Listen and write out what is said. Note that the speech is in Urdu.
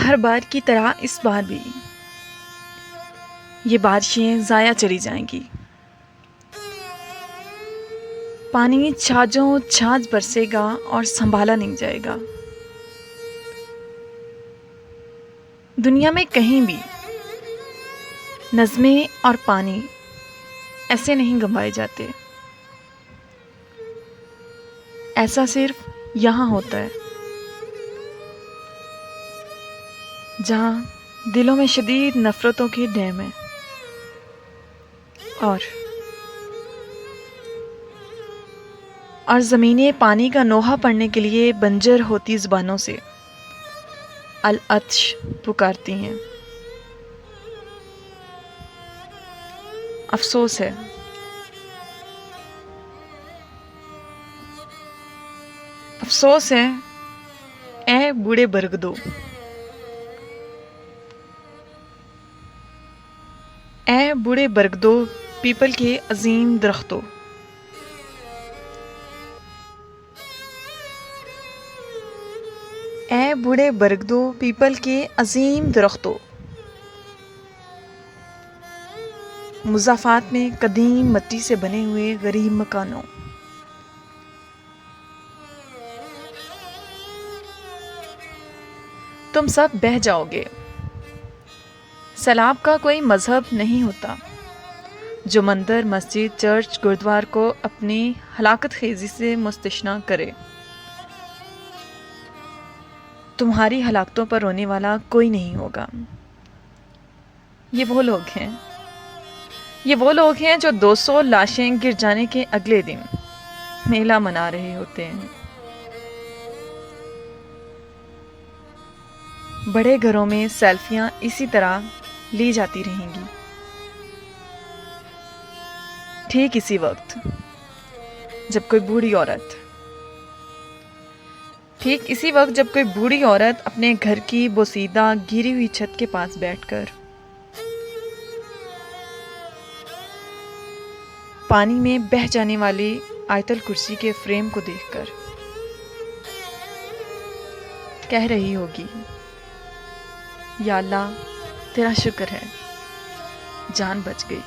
ہر بار کی طرح اس بار بھی یہ بارشیں ضائع چلی جائیں گی. پانی چھاجوں چھاج برسے گا اور سنبھالا نہیں جائے گا. دنیا میں کہیں بھی نظمیں اور پانی ایسے نہیں گنوائے جاتے. ایسا صرف یہاں ہوتا ہے جہاں دلوں میں شدید نفرتوں کے ڈیم ہیں اور زمینیں پانی کا نوحہ پڑھنے کے لیے بنجر ہوتی زبانوں سے العطش پکارتی ہیں. افسوس ہے افسوس ہے اے بوڑھے برگدو، اے بوڑھے برگدو پیپل کے عظیم درختوں. اے بوڑھے برگدو پیپل کے عظیم درختوں، مضافات میں قدیم مٹی سے بنے ہوئے غریب مکانوں. تم سب بہہ جاؤ گے. سیلاب کا کوئی مذہب نہیں ہوتا جو مندر، مسجد، چرچ، گردوار کو اپنی ہلاکت خیزی سے مستثنیٰ کرے. تمہاری ہلاکتوں پر رونے والا کوئی نہیں ہوگا. یہ وہ لوگ ہیں جو 200 لاشیں گر جانے کے اگلے دن میلہ منا رہے ہوتے ہیں. بڑے گھروں میں سیلفیاں اسی طرح لی جاتی رہیں گی. ٹھیک اسی وقت جب کوئی بوڑھی عورت اپنے گھر کی بوسیدہ گری ہوئی چھت کے پاس بیٹھ کر پانی میں بہہ جانے والی آیت الکرسی کے فریم کو دیکھ کر کہہ رہی ہوگی، یا اللہ تیرا شکر ہے جان بچ گئی.